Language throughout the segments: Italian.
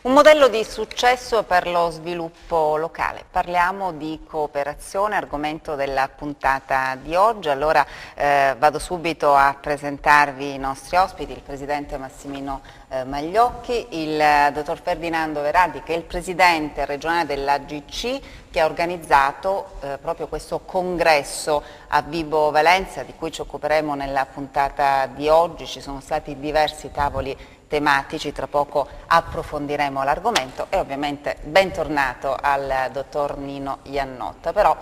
Un modello di successo per lo sviluppo locale. Parliamo di cooperazione, argomento della puntata di oggi. Allora vado subito a presentarvi i nostri ospiti, il presidente Massimino Magliocchi, il dottor Ferdinando Veraldi, che è il presidente regionale dell'AGC, che ha organizzato proprio questo congresso a Vibo Valentia, di cui ci occuperemo nella puntata di oggi. Ci sono stati diversi tavoli tematici, tra poco approfondiremo l'argomento, e ovviamente bentornato al dottor Nino Iannotta. Però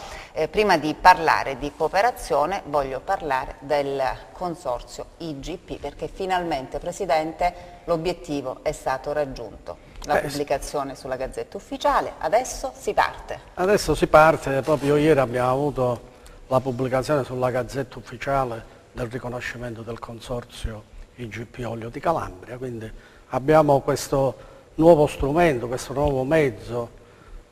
prima di parlare di cooperazione voglio parlare del consorzio IGP, perché finalmente, Presidente, l'obiettivo è stato raggiunto. La pubblicazione sulla Gazzetta Ufficiale, adesso si parte. Adesso si parte, proprio ieri abbiamo avuto la pubblicazione sulla Gazzetta Ufficiale del riconoscimento del consorzio IGP Olio di Calabria, quindi abbiamo questo nuovo strumento, questo nuovo mezzo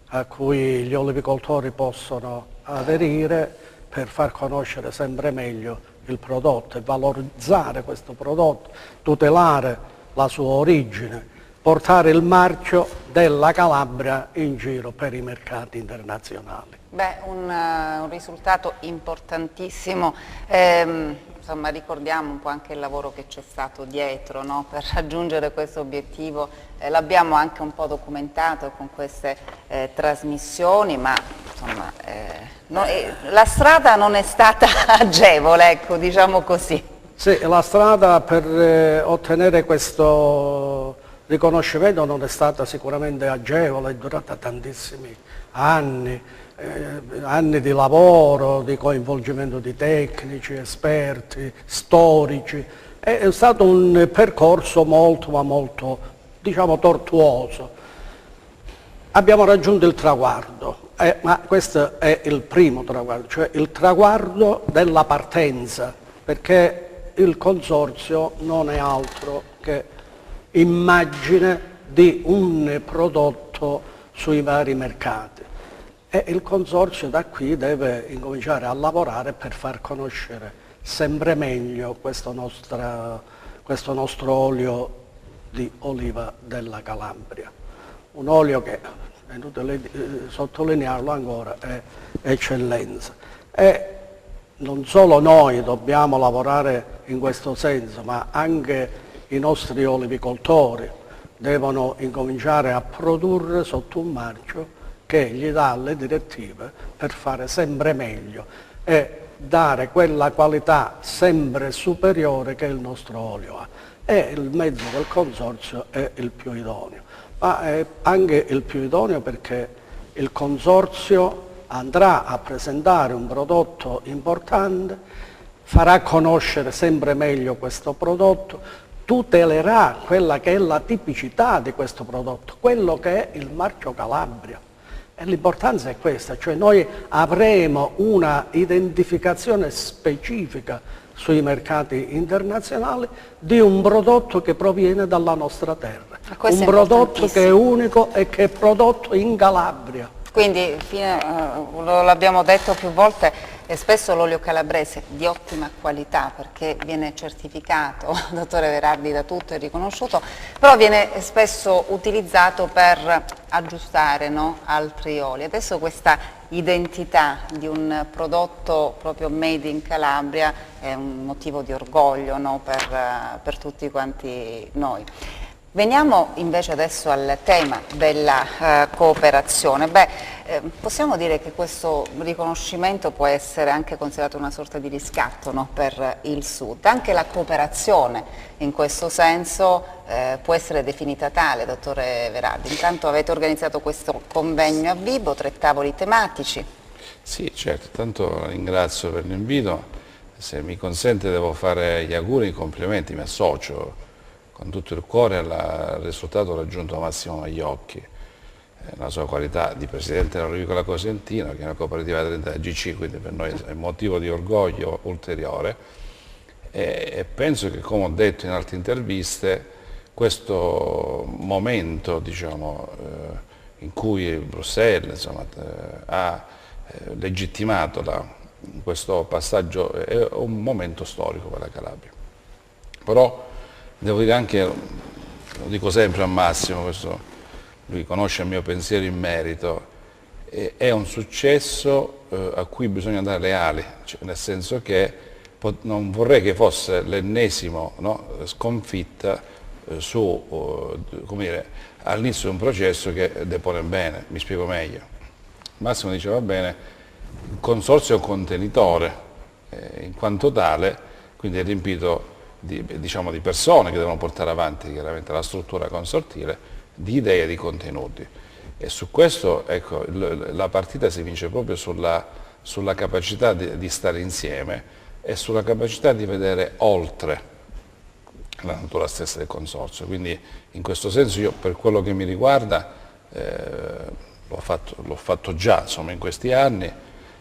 a cui gli olivicoltori possono aderire per far conoscere sempre meglio il prodotto e valorizzare questo prodotto, tutelare la sua origine, portare il marchio della Calabria in giro per i mercati internazionali. Beh, un risultato importantissimo. Insomma, ricordiamo un po' anche il lavoro che c'è stato dietro, no? Per raggiungere questo obiettivo. L'abbiamo anche un po' documentato con queste trasmissioni, ma insomma, la strada non è stata agevole, ecco, diciamo così. Sì, la strada per ottenere questo riconoscimento non è stata sicuramente agevole, è durata tantissimi anni. Anni di lavoro, di coinvolgimento di tecnici, esperti, storici. È stato un percorso molto, ma molto, diciamo, tortuoso. Abbiamo raggiunto il traguardo, ma questo è il primo traguardo, cioè il traguardo della partenza, perché il consorzio non è altro che immagine di un prodotto sui vari mercati. E il consorzio da qui deve incominciare a lavorare per far conoscere sempre meglio questo nostro olio di oliva della Calabria. Un olio che, è inutile sottolinearlo ancora, è eccellenza. E non solo noi dobbiamo lavorare in questo senso, ma anche i nostri olivicoltori devono incominciare a produrre sotto un marchio che gli dà le direttive per fare sempre meglio e dare quella qualità sempre superiore che il nostro olio ha. E il mezzo del consorzio è il più idoneo, ma è anche il più idoneo perché il consorzio andrà a presentare un prodotto importante, farà conoscere sempre meglio questo prodotto, tutelerà quella che è la tipicità di questo prodotto, quello che è il marchio Calabria. E l'importanza è questa, cioè noi avremo una identificazione specifica sui mercati internazionali di un prodotto che proviene dalla nostra terra, un prodotto che è unico e che è prodotto in Calabria. Quindi, l'abbiamo detto più volte, e spesso l'olio calabrese di ottima qualità, perché viene certificato, dottore Veraldi, da tutto è riconosciuto, però viene spesso utilizzato per aggiustare, no, altri oli. Adesso questa identità di un prodotto proprio made in Calabria è un motivo di orgoglio, no, per tutti quanti noi. Veniamo invece adesso al tema della cooperazione. Possiamo dire che questo riconoscimento può essere anche considerato una sorta di riscatto, no, per il Sud. Anche la cooperazione in questo senso può essere definita tale, dottore Veraldi. Intanto avete organizzato questo convegno a Vibo, 3 tavoli tematici. Sì, certo, tanto ringrazio per l'invito. Se mi consente devo fare gli auguri e i complimenti, mi associo con tutto il cuore al risultato raggiunto da Massimo Magliocchi, la sua qualità di Presidente dell'Agricola Cosentina, che è una cooperativa della GC, quindi per noi è motivo di orgoglio ulteriore e penso che, come ho detto in altre interviste, questo momento diciamo, in cui Bruxelles insomma, ha legittimato questo passaggio è un momento storico per la Calabria. Però devo dire anche, lo dico sempre a Massimo, lui conosce il mio pensiero in merito, è un successo a cui bisogna dare le ali, cioè, nel senso che non vorrei che fosse l'ennesimo sconfitta all'inizio di un processo che depone bene. Mi spiego meglio. Massimo diceva bene, il consorzio è un contenitore, in quanto tale, quindi è riempito di persone che devono portare avanti chiaramente la struttura consortile, di idee e di contenuti. E su questo ecco, la partita si vince proprio sulla capacità di stare insieme e sulla capacità di vedere oltre la natura stessa del consorzio. Quindi in questo senso io, per quello che mi riguarda, l'ho fatto già insomma, in questi anni,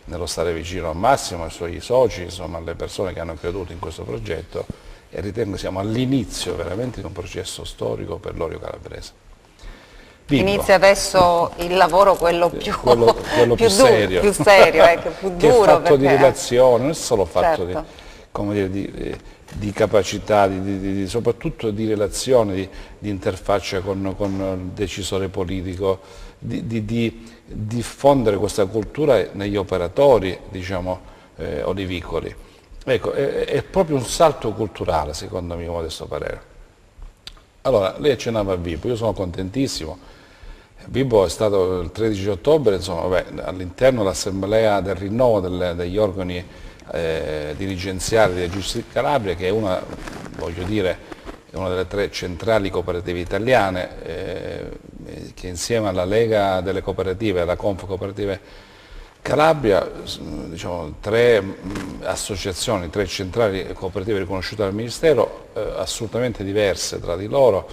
nello stare vicino a Massimo, ai suoi soci, insomma, alle persone che hanno creduto in questo progetto, e ritengo che siamo all'inizio veramente di un processo storico per l'olio calabrese. Vivo. Inizia adesso il lavoro, quello più serio, più serio più che duro. È fatto perché, di relazione, non è solo fatto certo. di capacità, soprattutto di relazione, di interfaccia con il decisore politico, di diffondere questa cultura negli operatori diciamo, olivicoli. Ecco, è proprio un salto culturale secondo il mio modesto parere. Allora, lei accennava a Vibo, io sono contentissimo. Vibo è stato il 13 ottobre, insomma, all'interno dell'assemblea del rinnovo degli organi dirigenziali della Giustizia Calabria, che è una, voglio dire, è una delle 3 centrali cooperative italiane, che insieme alla Lega delle Cooperative e alla Conf Cooperative Calabria, diciamo, 3 associazioni, 3 centrali cooperative riconosciute dal Ministero, assolutamente diverse tra di loro,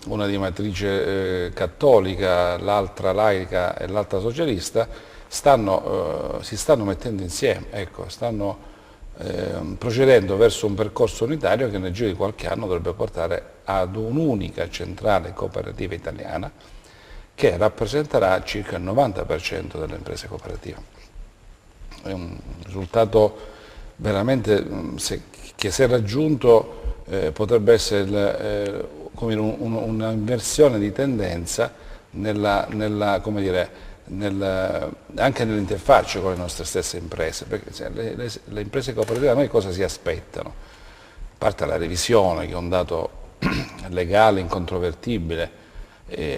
una di matrice cattolica, l'altra laica e l'altra socialista, si stanno mettendo insieme, ecco, stanno procedendo verso un percorso unitario che nel giro di qualche anno dovrebbe portare ad un'unica centrale cooperativa italiana che rappresenterà circa il 90% delle imprese cooperative. È un risultato veramente che se raggiunto potrebbe essere un'inversione di tendenza anche nell'interfaccia con le nostre stesse imprese, perché le imprese cooperative da noi cosa si aspettano? A parte la revisione, che è un dato legale, incontrovertibile,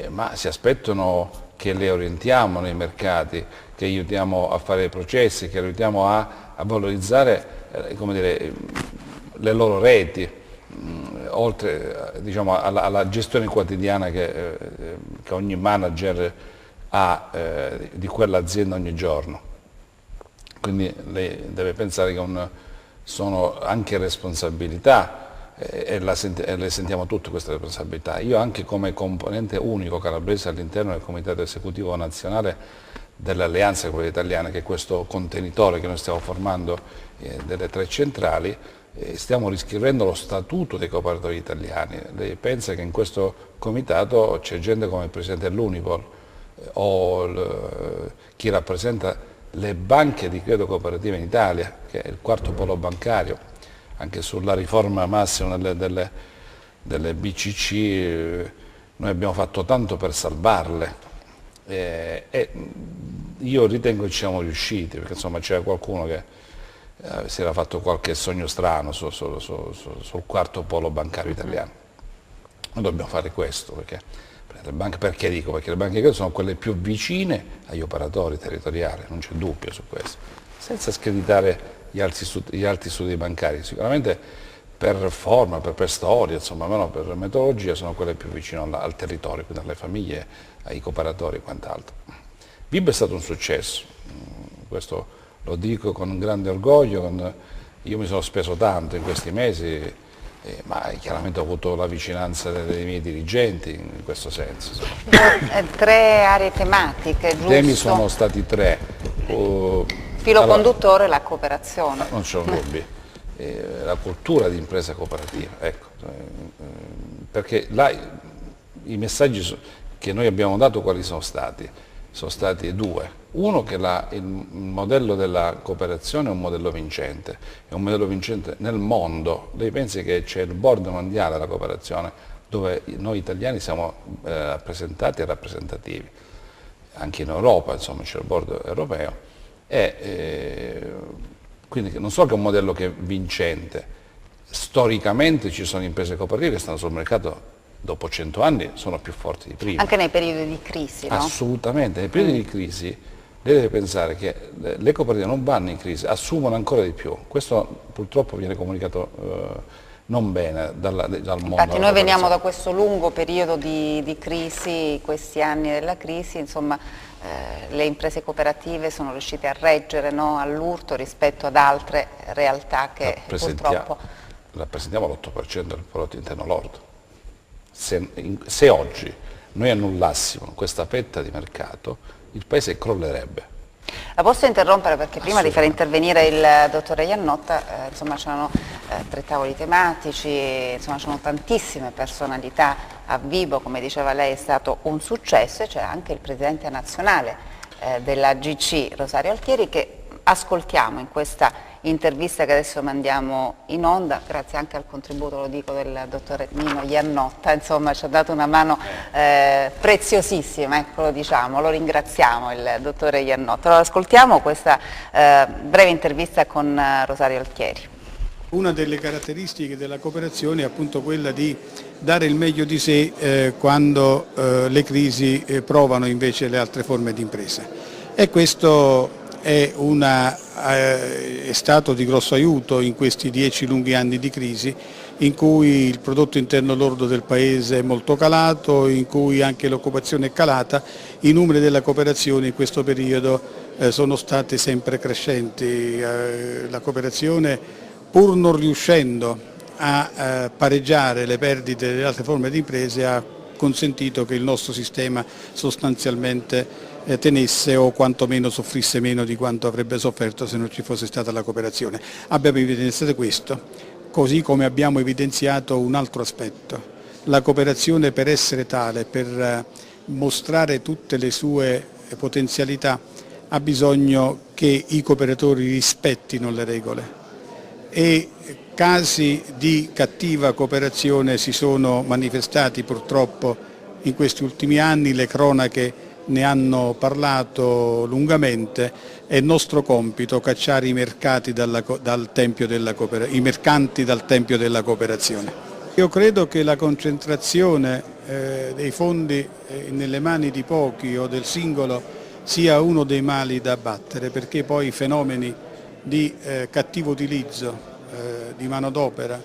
ma si aspettano che le orientiamo nei mercati, che aiutiamo a fare i processi, che aiutiamo a valorizzare le loro reti, oltre diciamo, alla gestione quotidiana che ogni manager ha di quell'azienda ogni giorno. Quindi lei deve pensare che sono anche responsabilità e le sentiamo tutte queste responsabilità. Io anche come componente unico calabrese all'interno del Comitato Esecutivo Nazionale dell'Alleanza Cooperativa Italiana, che è questo contenitore che noi stiamo formando delle 3 centrali, stiamo riscrivendo lo statuto dei cooperatori italiani. Lei pensa che in questo comitato c'è gente come il Presidente dell'Unipol o chi rappresenta le banche di credito cooperative in Italia, che è il 4º polo bancario. Anche sulla riforma massima delle BCC noi abbiamo fatto tanto per salvarle e io ritengo che ci siamo riusciti, perché insomma c'era qualcuno che si era fatto qualche sogno strano sul 4º polo bancario italiano. Noi dobbiamo fare questo, perché dico? Perché le banche di credito sono quelle più vicine agli operatori territoriali, non c'è dubbio su questo, senza screditare gli altri studi bancari. Sicuramente per forma, per storia, insomma, almeno per metodologia sono quelle più vicine al territorio, quindi alle famiglie, ai cooperatori e quant'altro. VIB è stato un successo, questo lo dico con grande orgoglio, io mi sono speso tanto in questi mesi, ma chiaramente ho avuto la vicinanza dei miei dirigenti in questo senso. 3 aree tematiche, giusto? I temi sono stati 3. Filo conduttore, la cooperazione. Non c'è dubbi. La cultura di impresa cooperativa, ecco. Perché là i messaggi che noi abbiamo dato quali sono stati? Sono stati 2. Uno, che il modello della cooperazione è un modello vincente, è un modello vincente nel mondo. Lei pensi che c'è il board mondiale della cooperazione dove noi italiani siamo rappresentati e rappresentativi, anche in Europa, insomma, c'è il board europeo, quindi non solo che è un modello che è vincente, storicamente ci sono imprese cooperative che stanno sul mercato dopo 100 anni, sono più forti di prima. Anche nei periodi di crisi, no? Assolutamente, nei periodi di crisi lei deve pensare che le cooperative non vanno in crisi, assumono ancora di più. Questo purtroppo viene comunicato non bene dal mondo. Infatti noi veniamo da questo lungo periodo di crisi, questi anni della crisi, insomma le imprese cooperative sono riuscite a reggere, no, all'urto rispetto ad altre realtà che purtroppo... Rappresentiamo l'8% del prodotto interno lordo. Se oggi noi annullassimo questa fetta di mercato, il paese crollerebbe. La posso interrompere perché prima di far intervenire il dottore Iannotta, insomma c'erano 3 tavoli tematici, insomma c'erano tantissime personalità a Vibo, come diceva lei è stato un successo, e c'è anche il presidente nazionale della GC, Rosario Altieri, che ascoltiamo in questa intervista che adesso mandiamo in onda, grazie anche al contributo, lo dico, del dottore Nino Iannotta, insomma ci ha dato una mano preziosissima, ecco, lo diciamo, lo ringraziamo il dottore Iannotta. Allora ascoltiamo questa breve intervista con Rosario Altieri. Una delle caratteristiche della cooperazione è appunto quella di dare il meglio di sé quando le crisi provano invece le altre forme di impresa, e questo è stato di grosso aiuto in questi 10 lunghi anni di crisi, in cui il prodotto interno lordo del Paese è molto calato, in cui anche l'occupazione è calata. I numeri della cooperazione in questo periodo sono stati sempre crescenti. La cooperazione, pur non riuscendo a pareggiare le perdite delle altre forme di imprese, ha consentito che il nostro sistema sostanzialmente tenesse o quantomeno soffrisse meno di quanto avrebbe sofferto se non ci fosse stata la cooperazione. Abbiamo evidenziato questo, così come abbiamo evidenziato un altro aspetto. La cooperazione, per essere tale, per mostrare tutte le sue potenzialità, ha bisogno che i cooperatori rispettino le regole, e casi di cattiva cooperazione si sono manifestati purtroppo in questi ultimi anni, le cronache ne hanno parlato lungamente. È nostro compito cacciare i mercanti dal tempio della cooperazione. Io credo che la concentrazione dei fondi nelle mani di pochi o del singolo sia uno dei mali da abbattere, perché poi i fenomeni di cattivo utilizzo di manodopera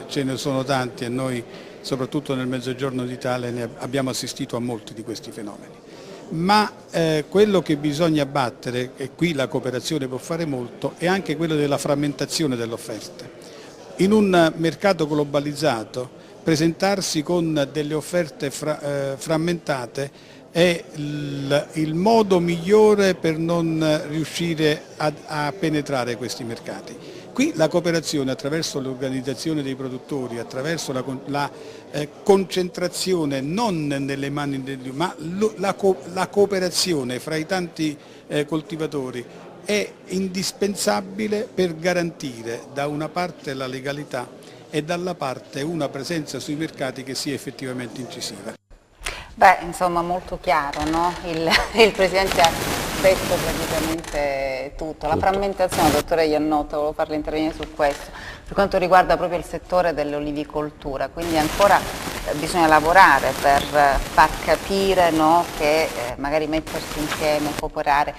ce ne sono tanti, e noi soprattutto nel Mezzogiorno d'Italia ne abbiamo assistito a molti di questi fenomeni. Ma quello che bisogna abbattere, e qui la cooperazione può fare molto, è anche quello della frammentazione delle offerte. In un mercato globalizzato presentarsi con delle offerte frammentate è il modo migliore per non riuscire a penetrare questi mercati. Qui la cooperazione, attraverso l'organizzazione dei produttori, attraverso la concentrazione non nelle mani ma la cooperazione fra i tanti coltivatori, è indispensabile per garantire da una parte la legalità e dalla parte una presenza sui mercati che sia effettivamente incisiva. Beh, insomma, molto chiaro, no? Il Presidente ha detto praticamente tutto. La frammentazione, dottore Iannotta, volevo farle intervenire su questo, per quanto riguarda proprio il settore dell'olivicoltura, quindi ancora bisogna lavorare per far capire, no, che magari mettersi insieme, cooperare,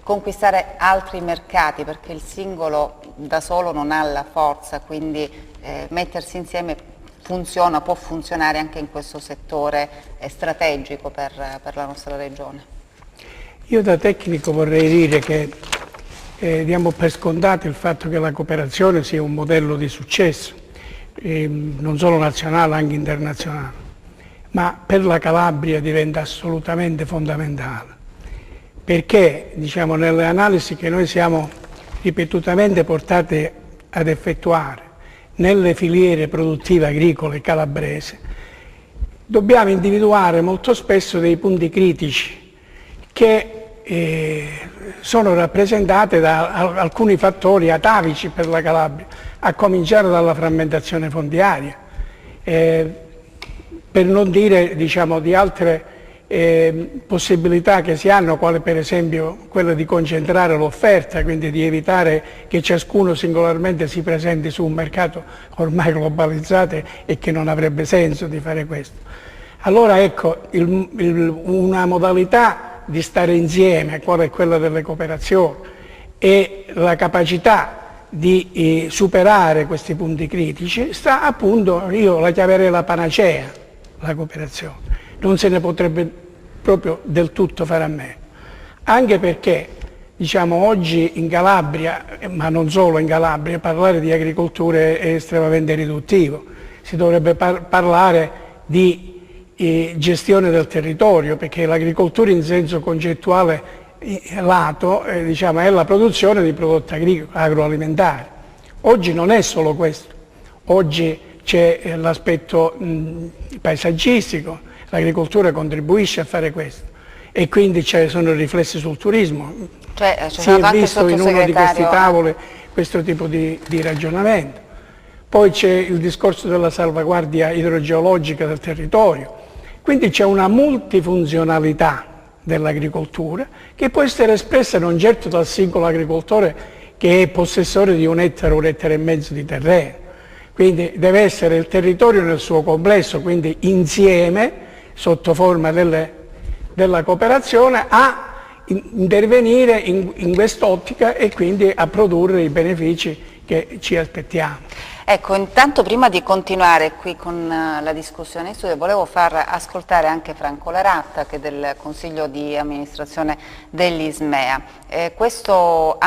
conquistare altri mercati, perché il singolo da solo non ha la forza, quindi mettersi insieme può funzionare anche in questo settore strategico per la nostra regione. Io da tecnico vorrei dire che diamo per scontato il fatto che la cooperazione sia un modello di successo, non solo nazionale, anche internazionale, ma per la Calabria diventa assolutamente fondamentale, perché diciamo, nelle analisi che noi siamo ripetutamente portati ad effettuare nelle filiere produttive agricole calabrese, dobbiamo individuare molto spesso dei punti critici che sono rappresentate da alcuni fattori atavici per la Calabria, a cominciare dalla frammentazione fondiaria, per non dire diciamo, di altre possibilità che si hanno, quale per esempio quella di concentrare l'offerta, quindi di evitare che ciascuno singolarmente si presenti su un mercato ormai globalizzato e che non avrebbe senso di fare questo. Allora ecco, una modalità di stare insieme, quale è quella delle cooperazioni, e la capacità di superare questi punti critici, sta appunto, io la chiamerei la panacea, la cooperazione. Non se ne potrebbe proprio del tutto fare a meno, anche perché diciamo, oggi in Calabria, ma non solo in Calabria, parlare di agricoltura è estremamente riduttivo, si dovrebbe parlare di gestione del territorio, perché l'agricoltura in senso concettuale lato diciamo, è la produzione di prodotti agroalimentari. Oggi non è solo questo, oggi c'è l'aspetto paesaggistico, l'agricoltura contribuisce a fare questo e quindi sono riflessi sul turismo. Si è visto in uno di questi tavoli questo tipo di ragionamento. Poi c'è il discorso della salvaguardia idrogeologica del territorio, quindi c'è una multifunzionalità dell'agricoltura che può essere espressa non certo dal singolo agricoltore che è possessore di un ettaro e mezzo di terreno, quindi deve essere il territorio nel suo complesso, quindi insieme, sotto forma della cooperazione, a intervenire in quest'ottica e quindi a produrre i benefici che ci aspettiamo. Ecco, intanto prima di continuare qui con la discussione in studio, volevo far ascoltare anche Franco Laratta, che è del Consiglio di amministrazione dell'Ismea. Questa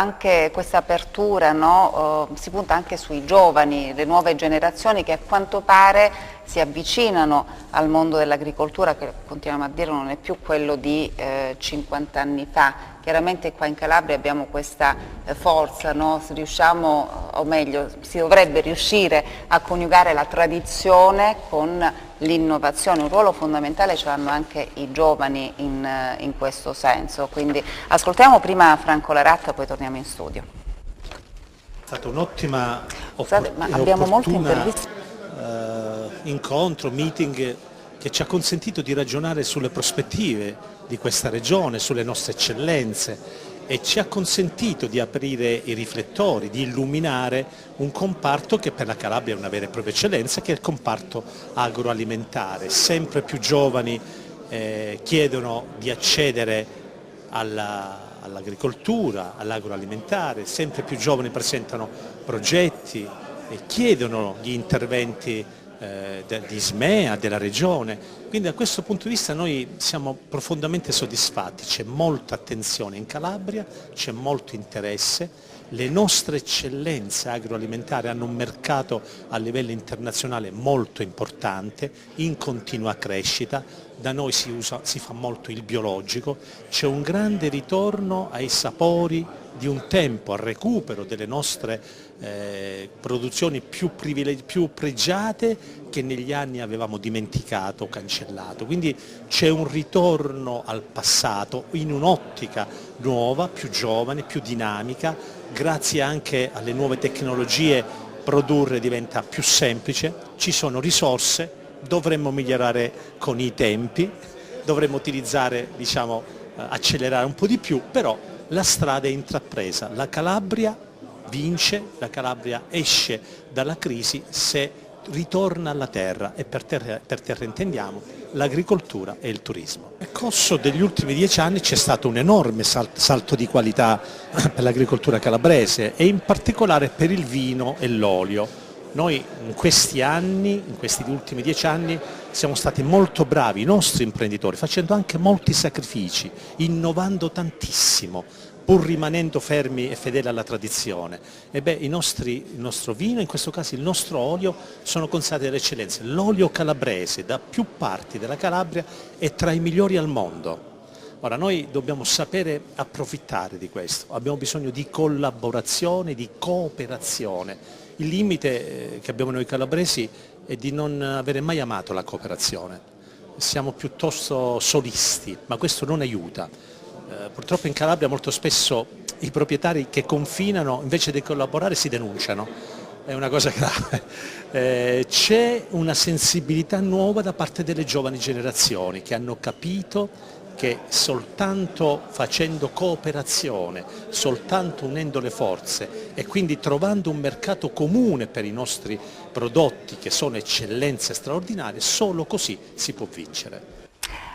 apertura, no, si punta anche sui giovani, le nuove generazioni che a quanto pare si avvicinano al mondo dell'agricoltura, che continuiamo a dire non è più quello di 50 anni fa. Chiaramente qua in Calabria abbiamo questa forza, no? Riusciamo, o meglio, si dovrebbe riuscire a coniugare la tradizione con l'innovazione. Un ruolo fondamentale ce l'hanno anche i giovani in questo senso. Quindi ascoltiamo prima Franco Laratta, poi torniamo in studio. È stata un'ottima abbiamo molte interviste. Incontro, meeting che ci ha consentito di ragionare sulle prospettive di questa regione, sulle nostre eccellenze e ci ha consentito di aprire i riflettori, di illuminare un comparto che per la Calabria è una vera e propria eccellenza, che è il comparto agroalimentare. Sempre più giovani chiedono di accedere all'agricoltura, all'agroalimentare, sempre più giovani presentano progetti e chiedono gli interventi di Ismea, della regione, quindi da questo punto di vista noi siamo profondamente soddisfatti, c'è molta attenzione in Calabria, c'è molto interesse, le nostre eccellenze agroalimentari hanno un mercato a livello internazionale molto importante, in continua crescita, da noi si fa molto il biologico, c'è un grande ritorno ai sapori di un tempo, al recupero delle nostre produzioni più pregiate che negli anni avevamo dimenticato o cancellato. Quindi c'è un ritorno al passato in un'ottica nuova, più giovane, più dinamica, grazie anche alle nuove tecnologie produrre diventa più semplice, ci sono risorse, dovremmo migliorare con i tempi, dovremmo utilizzare, diciamo, accelerare un po' di più, però la strada è intrapresa, la Calabria vince, la Calabria esce dalla crisi se ritorna alla terra, e per terra intendiamo l'agricoltura e il turismo. Nel corso degli ultimi 10 anni c'è stato un enorme salto di qualità per l'agricoltura calabrese e in particolare per il vino e l'olio. Noi in questi anni, in questi ultimi 10 anni, siamo stati molto bravi, i nostri imprenditori, facendo anche molti sacrifici, innovando tantissimo, pur rimanendo fermi e fedeli alla tradizione. E beh, il nostro vino, in questo caso il nostro olio, sono considerati delle eccellenze. L'olio calabrese da più parti della Calabria è tra i migliori al mondo. Ora, noi dobbiamo sapere approfittare di questo, abbiamo bisogno di collaborazione, di cooperazione. Il limite che abbiamo noi calabresi è di non avere mai amato la cooperazione. Siamo piuttosto solisti, ma questo non aiuta. Purtroppo in Calabria molto spesso i proprietari che confinano invece di collaborare si denunciano, è una cosa grave. C'è una sensibilità nuova da parte delle giovani generazioni che hanno capito che soltanto facendo cooperazione, soltanto unendo le forze e quindi trovando un mercato comune per i nostri prodotti che sono eccellenze straordinarie, solo così si può vincere.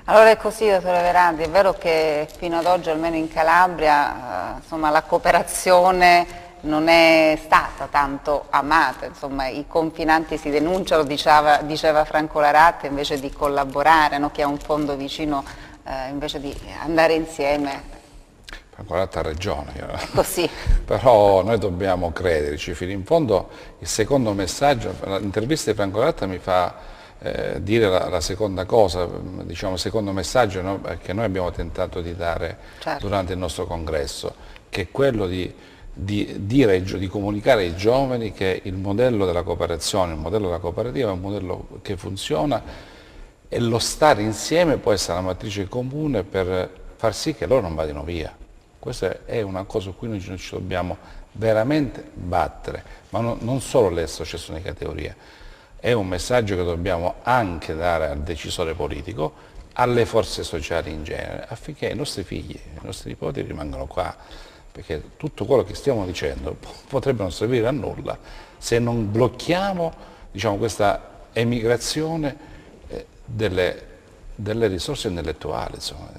Allora è così, dottore Verandi, è vero che fino ad oggi, almeno in Calabria, insomma, la cooperazione non è stata tanto amata, insomma, i confinanti si denunciano, diceva Franco Laratte, invece di collaborare, no? Chi ha un fondo vicino, invece di andare insieme. Franco Laratte ha ragione, Così. Però noi dobbiamo crederci fino in fondo. Il secondo messaggio, l'intervista di Franco Laratte mi fa dire la seconda cosa, diciamo il secondo messaggio, no? Che noi abbiamo tentato di dare durante il nostro congresso, che è quello di comunicare ai giovani che il modello della cooperazione, il modello della cooperativa è un modello che funziona e lo stare insieme può essere la matrice comune per far sì che loro non vadino via. Questa è una cosa su cui noi ci dobbiamo veramente battere, ma non solo le associazioni di categoria, è un messaggio che dobbiamo anche dare al decisore politico, alle forze sociali in genere, affinché i nostri figli, i nostri nipoti rimangano qua, perché tutto quello che stiamo dicendo potrebbe non servire a nulla se non blocchiamo, diciamo, questa emigrazione delle risorse intellettuali, insomma,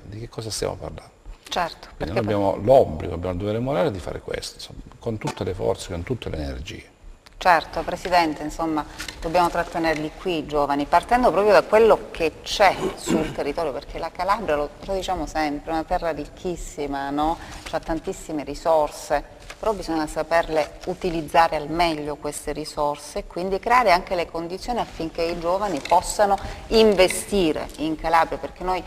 di che cosa stiamo parlando? Certo. Quindi noi abbiamo l'obbligo, abbiamo il dovere morale di fare questo, insomma, con tutte le forze, con tutte le energie. Certo, Presidente, insomma, dobbiamo trattenerli qui i giovani, partendo proprio da quello che c'è sul territorio, perché la Calabria, lo diciamo sempre, è una terra ricchissima, no? Ha tantissime risorse, però bisogna saperle utilizzare al meglio queste risorse e quindi creare anche le condizioni affinché i giovani possano investire in Calabria, perché noi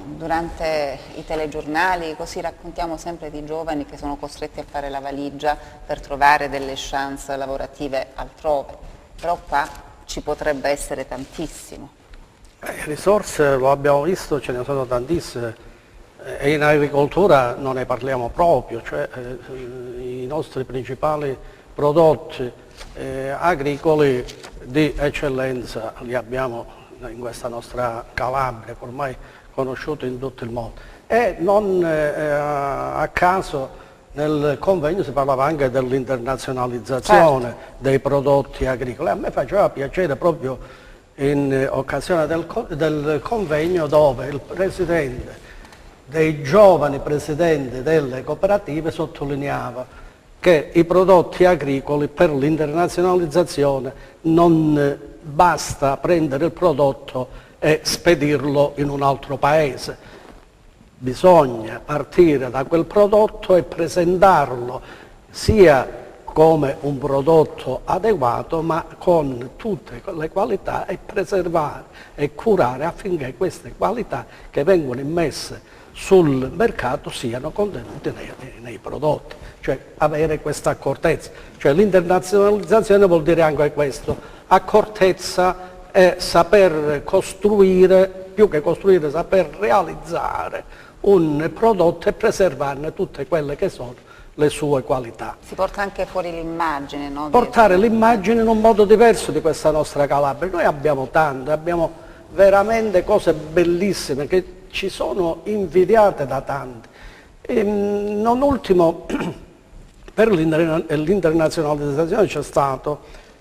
durante i telegiornali così raccontiamo sempre di giovani che sono costretti a fare la valigia per trovare delle chance lavorative altrove, però qua ci potrebbe essere tantissimo. Risorse, lo abbiamo visto, ce ne sono tantissime e in agricoltura non ne parliamo proprio, cioè i nostri principali prodotti agricoli di eccellenza li abbiamo in questa nostra Calabria, ormai conosciuto in tutto il mondo. E non a caso nel convegno si parlava anche dell'internazionalizzazione dei prodotti agricoli. A me faceva piacere proprio in occasione del convegno dove il presidente dei giovani presidenti delle cooperative sottolineava che i prodotti agricoli per l'internazionalizzazione non basta prendere il prodotto e spedirlo in un altro paese. Bisogna partire da quel prodotto e presentarlo sia come un prodotto adeguato ma con tutte le qualità e preservare e curare affinché queste qualità che vengono immesse sul mercato siano contenute nei prodotti, cioè avere questa accortezza. Cioè l'internazionalizzazione vuol dire anche questo, accortezza e saper costruire, più che costruire, saper realizzare un prodotto e preservarne tutte quelle che sono le sue qualità. Si porta anche fuori l'immagine, no? Portare l'immagine in un modo diverso di questa nostra Calabria. Noi abbiamo tanto, abbiamo veramente cose bellissime che ci sono invidiate da tanti. E non ultimo, per l'internazionalizzazione c'è stato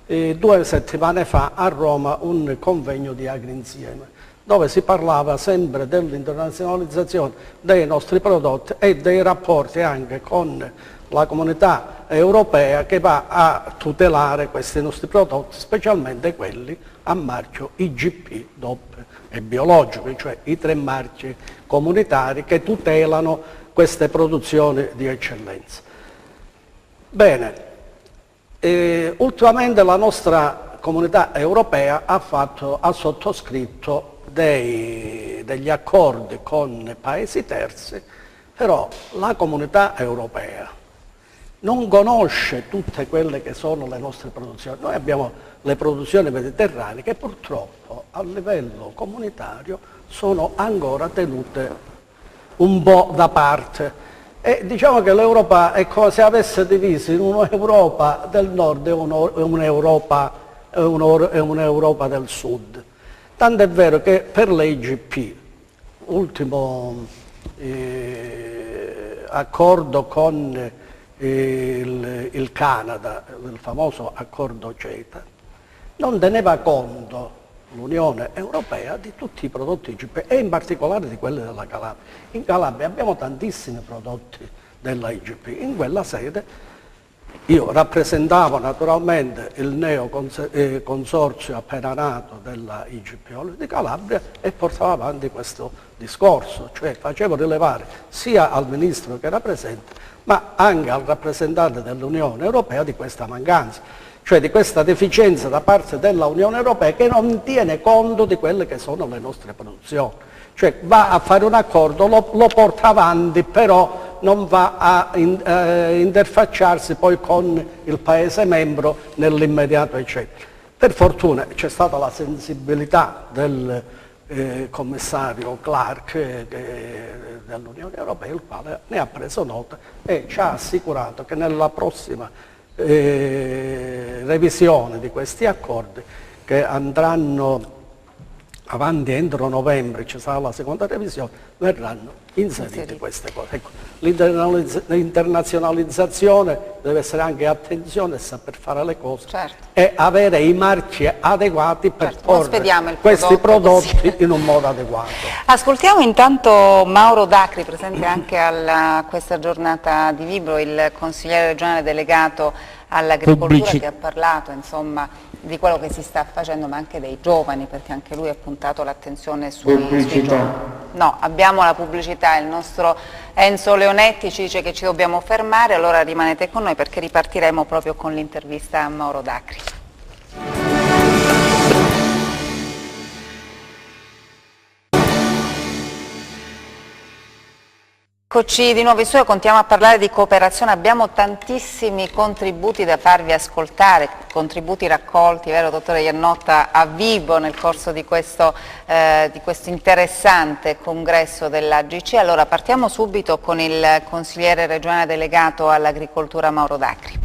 2 settimane fa a Roma un convegno di Agrinsieme, dove si parlava sempre dell'internazionalizzazione dei nostri prodotti e dei rapporti anche con la comunità europea che va a tutelare questi nostri prodotti, specialmente quelli a marchio IGP, DOP e biologico, cioè i 3 marchi comunitari che tutelano queste produzioni di eccellenza. Bene, ultimamente la nostra comunità europea ha sottoscritto degli accordi con paesi terzi, però la comunità europea non conosce tutte quelle che sono le nostre produzioni. Noi abbiamo le produzioni mediterranee che purtroppo a livello comunitario sono ancora tenute un po' da parte. E diciamo che l'Europa è come se avesse diviso in un'Europa del nord e un'Europa del sud. Tanto è vero che per l'IGP, ultimo accordo con il Canada, il famoso accordo CETA, non teneva conto l'Unione Europea di tutti i prodotti IGP e in particolare di quelli della Calabria. In Calabria abbiamo tantissimi prodotti della IGP. In quella sede io rappresentavo naturalmente il consorzio appena nato della IGP Olio di Calabria e portavo avanti questo discorso, cioè facevo rilevare sia al ministro che era presente ma anche al rappresentante dell'Unione Europea di questa mancanza, cioè di questa deficienza da parte della Unione Europea che non tiene conto di quelle che sono le nostre produzioni. Cioè va a fare un accordo, lo porta avanti, però non va a interfacciarsi poi con il Paese membro nell'immediato, eccetera. Per fortuna c'è stata la sensibilità del commissario Clark dell'Unione Europea, il quale ne ha preso nota e ci ha assicurato che nella prossima revisione di questi accordi, che andranno avanti entro novembre, ci sarà la seconda revisione, verranno inserite queste cose. Ecco, l'internazionalizzazione deve essere anche attenzione e saper fare le cose, certo, e avere i marchi adeguati per porre questi prodotti in un modo adeguato. Ascoltiamo intanto Mauro Dacri, presente anche a questa giornata di libro, il consigliere regionale delegato all'agricoltura, che ha parlato insomma di quello che si sta facendo, ma anche dei giovani, perché anche lui ha puntato l'attenzione sui giovani. No, abbiamo la pubblicità, il nostro Enzo Leonetti ci dice che ci dobbiamo fermare, allora rimanete con noi perché ripartiremo proprio con l'intervista a Mauro Dacri. Eccoci di nuovo in studio, continuiamo a parlare di cooperazione, abbiamo tantissimi contributi da farvi ascoltare, contributi raccolti, vero dottore Iannotta, a vivo nel corso di questo interessante congresso dell'AGC. Allora partiamo subito con il consigliere regionale delegato all'agricoltura Mauro Dacri.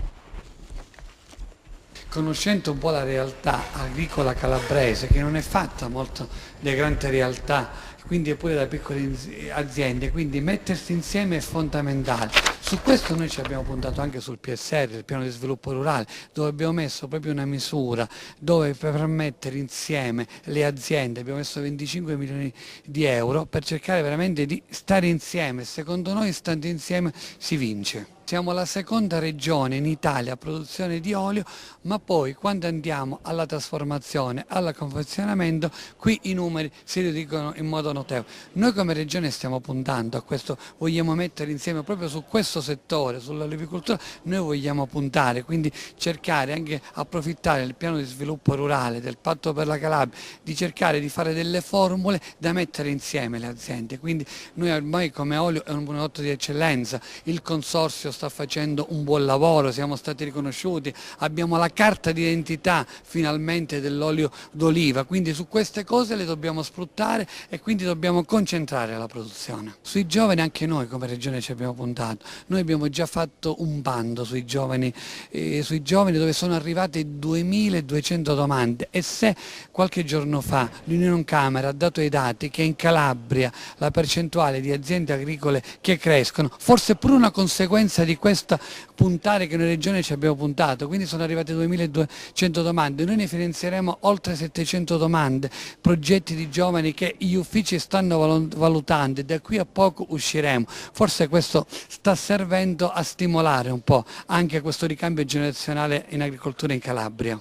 Conoscendo un po' la realtà agricola calabrese, che non è fatta molto di grandi realtà, quindi è pure da piccole aziende, quindi mettersi insieme è fondamentale. Su questo noi ci abbiamo puntato anche sul PSR, il piano di sviluppo rurale, dove abbiamo messo proprio una misura dove per mettere insieme le aziende, abbiamo messo 25 milioni di euro per cercare veramente di stare insieme. Secondo noi stando insieme si vince. Siamo la seconda regione in Italia a produzione di olio, ma poi quando andiamo alla trasformazione, al confezionamento, qui i numeri si riducono in modo notevole. Noi come regione stiamo puntando a questo, vogliamo mettere insieme proprio su questo settore, sull'olivicoltura, noi vogliamo puntare, quindi cercare anche approfittare del piano di sviluppo rurale, del patto per la Calabria, di cercare di fare delle formule da mettere insieme le aziende. Quindi noi ormai come olio è un prodotto di eccellenza, il consorzio sta facendo un buon lavoro, siamo stati riconosciuti, abbiamo la carta d'identità finalmente dell'olio d'oliva, quindi su queste cose le dobbiamo dobbiamo sfruttare e quindi dobbiamo concentrare la produzione. Sui giovani anche noi come Regione ci abbiamo puntato, noi abbiamo già fatto un bando sui giovani dove sono arrivate 2200 domande e se qualche giorno fa l'Unione Camera ha dato i dati che in Calabria la percentuale di aziende agricole che crescono, forse è pure una conseguenza di questa puntare che noi Regione ci abbiamo puntato, quindi sono arrivate 2200 domande, noi ne finanzieremo oltre 700 domande, progetti di giovani che gli uffici stanno valutando e da qui a poco usciremo. Forse questo sta servendo a stimolare un po' anche questo ricambio generazionale in agricoltura in Calabria.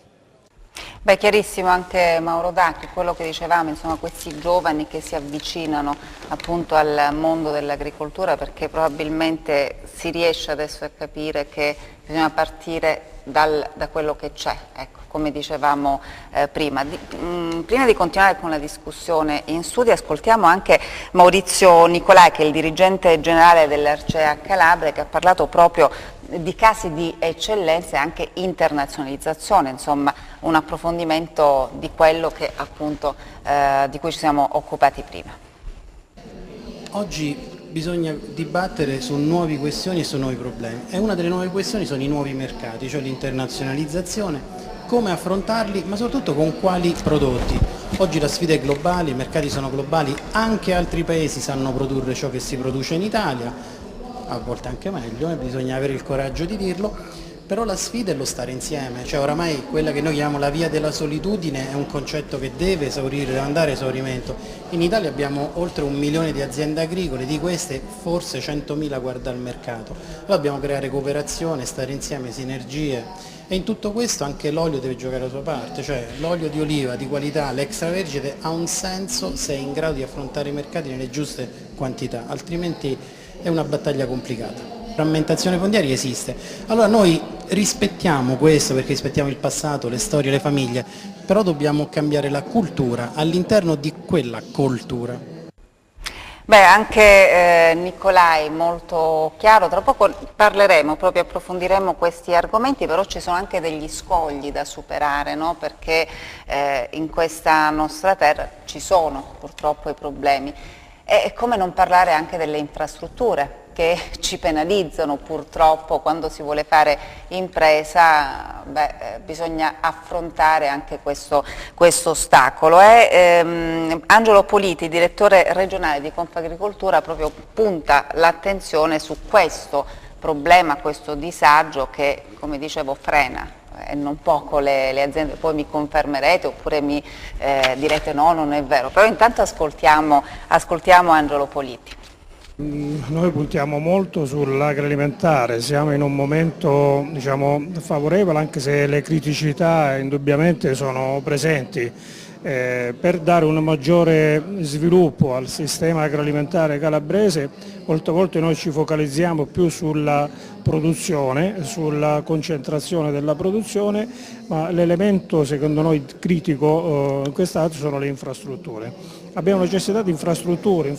Beh, chiarissimo anche Mauro Dacchi, quello che dicevamo, insomma, questi giovani che si avvicinano appunto al mondo dell'agricoltura, perché probabilmente si riesce adesso a capire che bisogna partire da quello che c'è, ecco, come dicevamo prima. Prima di continuare con la discussione in studio ascoltiamo anche Maurizio Nicolai, che è il dirigente generale dell'Arcea Calabria, che ha parlato proprio di casi di eccellenza e anche internazionalizzazione, insomma un approfondimento di quello che appunto di cui ci siamo occupati prima. Oggi bisogna dibattere su nuove questioni e su nuovi problemi e una delle nuove questioni sono i nuovi mercati, cioè l'internazionalizzazione, come affrontarli ma soprattutto con quali prodotti. Oggi la sfida è globale, i mercati sono globali, anche altri paesi sanno produrre ciò che si produce in Italia, a volte anche meglio, bisogna avere il coraggio di dirlo, però la sfida è lo stare insieme, cioè oramai quella che noi chiamiamo la via della solitudine è un concetto che deve esaurire, deve andare a esaurimento. In Italia abbiamo oltre 1 milione di aziende agricole, di queste forse 100.000 guarda al mercato. Allora dobbiamo creare cooperazione, stare insieme, sinergie e in tutto questo anche l'olio deve giocare la sua parte, cioè l'olio di oliva di qualità, l'extravergine ha un senso se è in grado di affrontare i mercati nelle giuste quantità, altrimenti è una battaglia complicata. Frammentazione fondiaria esiste, allora noi rispettiamo questo perché rispettiamo il passato, le storie, le famiglie, però dobbiamo cambiare la cultura all'interno di quella cultura. Beh, anche Nicolai molto chiaro, tra poco parleremo, proprio approfondiremo questi argomenti, però ci sono anche degli scogli da superare, no? Perché in questa nostra terra ci sono purtroppo i problemi. E come non parlare anche delle infrastrutture che ci penalizzano purtroppo quando si vuole fare impresa, bisogna affrontare anche questo ostacolo. Angelo Politi, direttore regionale di Confagricoltura, proprio punta l'attenzione su questo problema, questo disagio che, come dicevo, frena e non poco le aziende. Poi mi confermerete oppure mi direte no, non è vero, però intanto ascoltiamo Angelo Politi. Noi puntiamo molto sull'agroalimentare, siamo in un momento favorevole anche se le criticità indubbiamente sono presenti. Per dare un maggiore sviluppo al sistema agroalimentare calabrese, molte volte noi ci focalizziamo più sulla produzione, sulla concentrazione della produzione, ma l'elemento secondo noi critico in quest'atto sono le infrastrutture. Abbiamo necessità di infrastrutture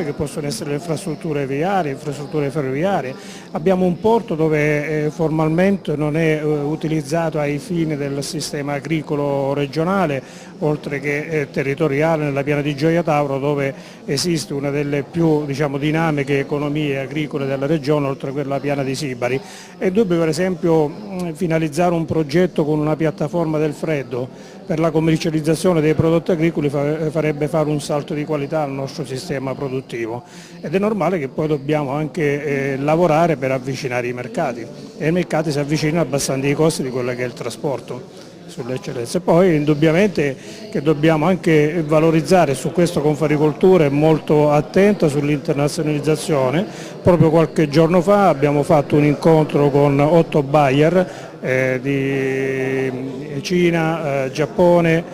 che possono essere le infrastrutture viarie, infrastrutture ferroviarie. Abbiamo un porto dove formalmente non è utilizzato ai fini del sistema agricolo regionale, oltre che territoriale nella piana di Gioia Tauro, dove esiste una delle più dinamiche economie agricole della regione, oltre a quella piana di Sibari. È dubbio per esempio finalizzare un progetto con una piattaforma del freddo per la commercializzazione dei prodotti agricoli farebbe fare un salto di qualità al nostro sistema produttivo ed è normale che poi dobbiamo anche lavorare per avvicinare i mercati e i mercati si avvicinano abbassando i costi di quello che è il trasporto sulle eccellenze. Poi indubbiamente che dobbiamo anche valorizzare, su questo Confagricoltura è molto attenta sull'internazionalizzazione. Proprio qualche giorno fa abbiamo fatto un incontro con 8 buyer di Cina, Giappone,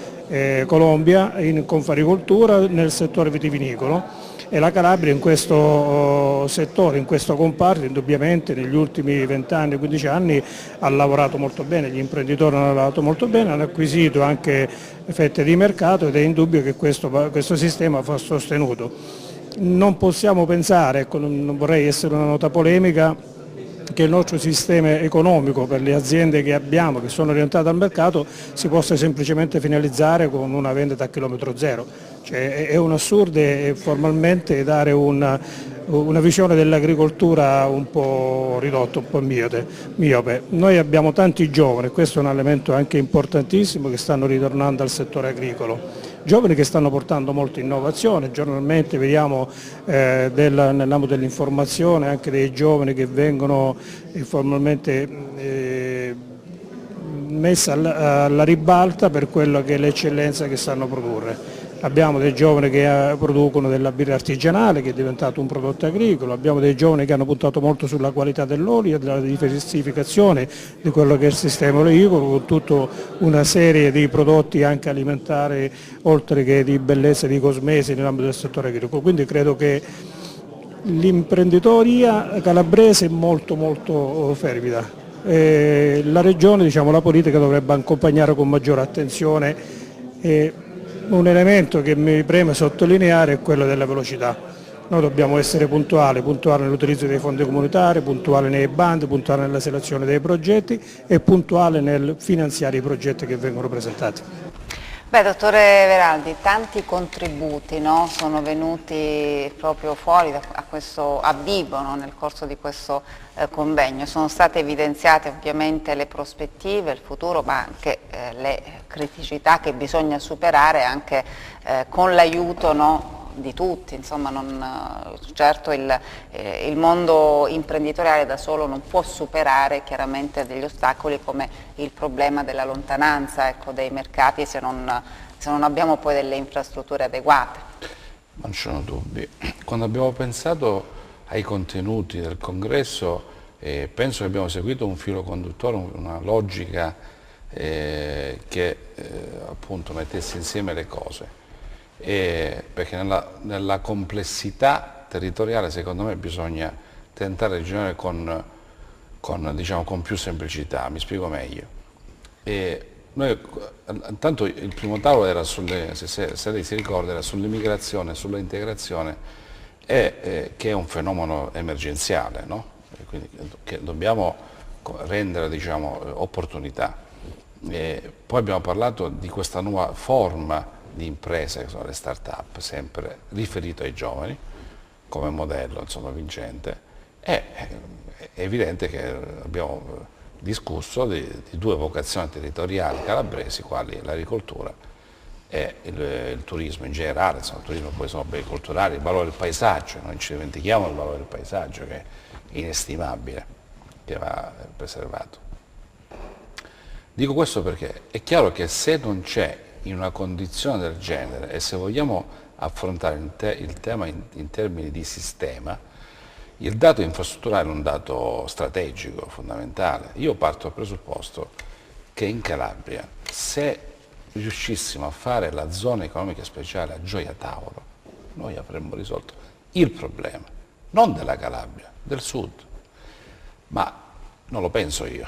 Colombia in Confagricoltura nel settore vitivinicolo e la Calabria in questo settore, in questo comparto indubbiamente negli ultimi 20 anni, 15 anni ha lavorato molto bene, gli imprenditori hanno lavorato molto bene, hanno acquisito anche fette di mercato ed è indubbio che questo sistema va sostenuto. Non possiamo pensare, non vorrei essere una nota polemica, affinché il nostro sistema economico per le aziende che abbiamo, che sono orientate al mercato, si possa semplicemente finalizzare con una vendita a chilometro zero. Cioè, è un assurdo formalmente dare una visione dell'agricoltura un po' ridotta, un po' miope. Noi abbiamo tanti giovani, questo è un elemento anche importantissimo, che stanno ritornando al settore agricolo. Giovani che stanno portando molta innovazione, giornalmente vediamo nell'ambito dell'informazione anche dei giovani che vengono informalmente messi alla ribalta per quello che è l'eccellenza che sanno produrre. Abbiamo dei giovani che producono della birra artigianale, che è diventato un prodotto agricolo, abbiamo dei giovani che hanno puntato molto sulla qualità dell'olio, della diversificazione di quello che è il sistema olicolo, con tutta una serie di prodotti anche alimentari, oltre che di bellezza e di cosmesi nell'ambito del settore agricolo. Quindi credo che l'imprenditoria calabrese è molto fervida. La regione, diciamo, la politica dovrebbe accompagnare con maggiore attenzione. Un elemento che mi preme sottolineare è quello della velocità. Noi dobbiamo essere puntuali nell'utilizzo dei fondi comunitari, puntuali nei bandi, puntuali nella selezione dei progetti e puntuali nel finanziare i progetti che vengono presentati. Beh, dottore Veraldi, tanti contributi, no, sono venuti proprio fuori a vivo, no, nel corso di questo convegno. Sono state evidenziate ovviamente le prospettive, il futuro, ma anche le criticità che bisogna superare anche con l'aiuto, no, di tutti. Insomma, certo il mondo imprenditoriale da solo non può superare chiaramente degli ostacoli come il problema della lontananza, ecco, dei mercati se non abbiamo poi delle infrastrutture adeguate. Non ci sono dubbi. Quando abbiamo pensato ai contenuti del congresso, penso che abbiamo seguito un filo conduttore, una logica che appunto mettesse insieme le cose. Perché nella complessità territoriale, secondo me, bisogna tentare di ragionare con più semplicità. Mi spiego meglio. Noi, intanto il primo tavolo era se lei si ricorda, era sull'immigrazione, sull'integrazione, che è un fenomeno emergenziale, no? Quindi, che dobbiamo rendere, diciamo, opportunità. Poi abbiamo parlato di questa nuova forma di imprese, che sono le start-up, sempre riferito ai giovani come modello, insomma, vincente. È evidente che abbiamo discusso di due vocazioni territoriali calabresi, quali l'agricoltura e il turismo in generale. Insomma, il turismo poi sono beni culturali, il valore del paesaggio, non ci dimentichiamo il valore del paesaggio, che è inestimabile, che va preservato. Dico questo perché è chiaro che se non c'è in una condizione del genere, e se vogliamo affrontare il tema in termini di sistema, il dato infrastrutturale è un dato strategico, fondamentale. Io parto dal presupposto che in Calabria, se riuscissimo a fare la zona economica speciale a Gioia Tauro, noi avremmo risolto il problema, non della Calabria, del sud. Ma non lo penso io.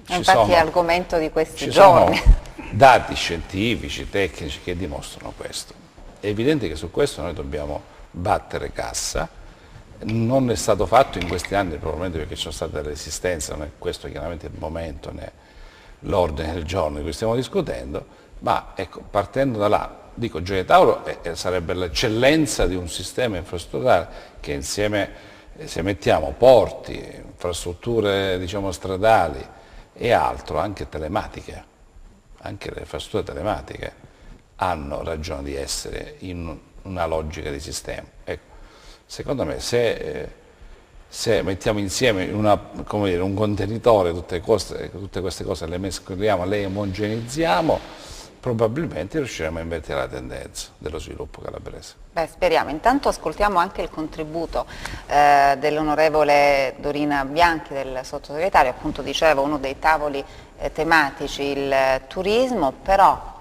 Infatti è argomento di questi giorni. Sono dati scientifici, tecnici che dimostrano questo. È evidente che su questo noi dobbiamo battere cassa. Non è stato fatto in questi anni, probabilmente perché ci sono state delle resistenze, non è questo chiaramente il momento né l'ordine del giorno di cui stiamo discutendo, ma ecco, partendo da là, dico, Gioia Tauro sarebbe l'eccellenza di un sistema infrastrutturale che insieme, se mettiamo porti, infrastrutture, diciamo, stradali e altro, anche telematiche, anche le infrastrutture telematiche hanno ragione di essere in una logica di sistema. Ecco, secondo me se mettiamo insieme un contenitore tutte queste cose, le mescoliamo, le omogenizziamo, probabilmente riusciremo a invertire la tendenza dello sviluppo calabrese. Beh, speriamo. Intanto ascoltiamo anche il contributo dell'onorevole Dorina Bianchi, del sottosegretario. Appunto, dicevo, uno dei tavoli tematici, il turismo, però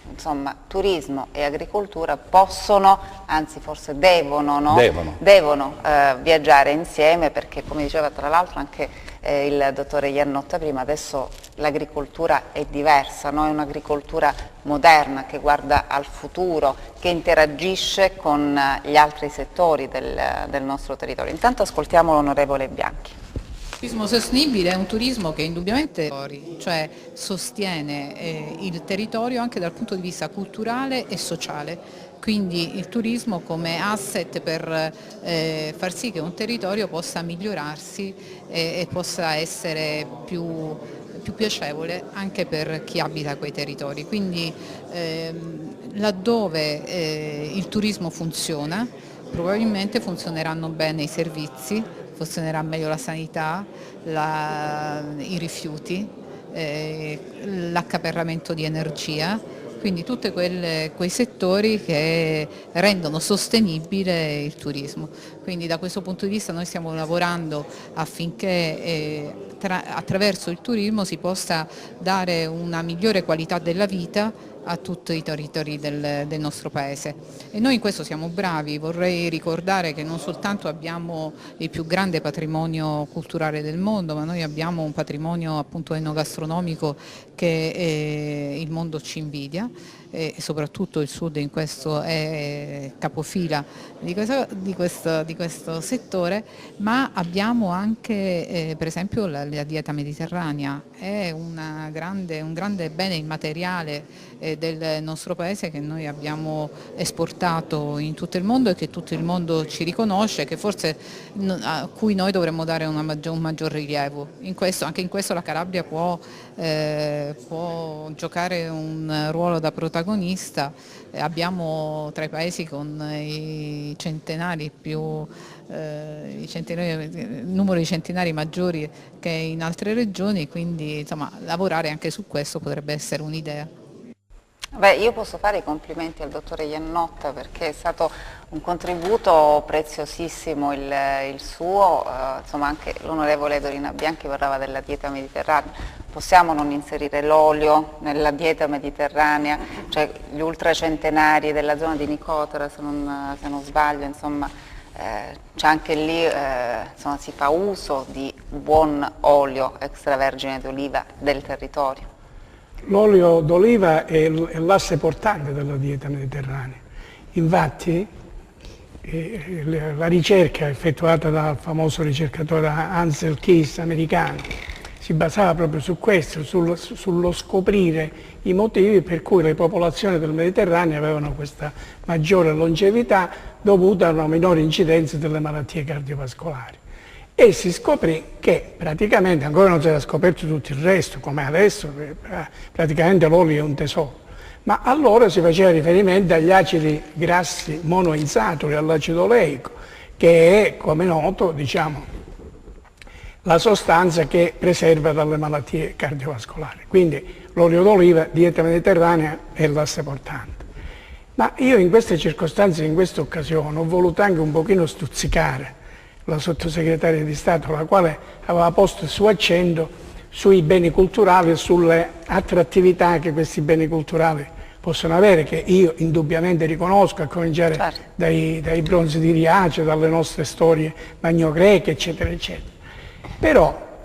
insomma turismo e agricoltura possono, anzi forse devono, no? Devono viaggiare insieme, perché, come diceva tra l'altro anche il dottore Iannotta prima, adesso l'agricoltura è diversa, no? È un'agricoltura moderna che guarda al futuro, che interagisce con gli altri settori del nostro territorio. Intanto ascoltiamo l'onorevole Bianchi. Il turismo sostenibile è un turismo che indubbiamente cioè sostiene il territorio anche dal punto di vista culturale e sociale, quindi il turismo come asset per far sì che un territorio possa migliorarsi e possa essere più piacevole anche per chi abita quei territori. Quindi laddove il turismo funziona, probabilmente funzioneranno bene i servizi, funzionerà meglio la sanità, i rifiuti, l'accaparramento di energia, quindi tutti quei settori che rendono sostenibile il turismo. Quindi da questo punto di vista noi stiamo lavorando affinché attraverso il turismo si possa dare una migliore qualità della vita a tutti i territori del nostro Paese. E noi in questo siamo bravi. Vorrei ricordare che non soltanto abbiamo il più grande patrimonio culturale del mondo, ma noi abbiamo un patrimonio appunto enogastronomico che il mondo ci invidia, e soprattutto il Sud in questo è capofila di questo settore, ma abbiamo anche per esempio la dieta mediterranea, è un grande bene immateriale del nostro Paese che noi abbiamo esportato in tutto il mondo e che tutto il mondo ci riconosce, che forse a cui noi dovremmo dare un maggior rilievo. Anche in questo la Calabria può giocare un ruolo da protagonista. Abbiamo tra i paesi con il numero di centenari maggiori che in altre regioni, quindi insomma, lavorare anche su questo potrebbe essere un'idea. Beh, io posso fare i complimenti al dottore Iannotta perché è stato un contributo preziosissimo il suo, insomma anche l'onorevole Dorina Bianchi parlava della dieta mediterranea. Possiamo non inserire l'olio nella dieta mediterranea, cioè gli ultracentenari della zona di Nicotera, se non sbaglio, insomma c'è anche lì, insomma, si fa uso di buon olio extravergine d'oliva del territorio. L'olio d'oliva è l'asse portante della dieta mediterranea. Infatti la ricerca effettuata dal famoso ricercatore Ansel Keys americano si basava proprio su questo, sullo scoprire i motivi per cui le popolazioni del Mediterraneo avevano questa maggiore longevità dovuta a una minore incidenza delle malattie cardiovascolari. E si scoprì che praticamente, ancora non si era scoperto tutto il resto, come adesso, praticamente l'olio è un tesoro, ma allora si faceva riferimento agli acidi grassi monoinsaturi, all'acido oleico, che è, come noto, diciamo, la sostanza che preserva dalle malattie cardiovascolari. Quindi l'olio d'oliva, dieta mediterranea, è l'asse portante. Ma io in queste circostanze, in questa occasione, ho voluto anche un pochino stuzzicare la sottosegretaria di Stato, la quale aveva posto il suo accento sui beni culturali e sulle attrattività che questi beni culturali possono avere, che io indubbiamente riconosco, a cominciare dai bronzi di Riace, dalle nostre storie magno-greche, eccetera, eccetera. Però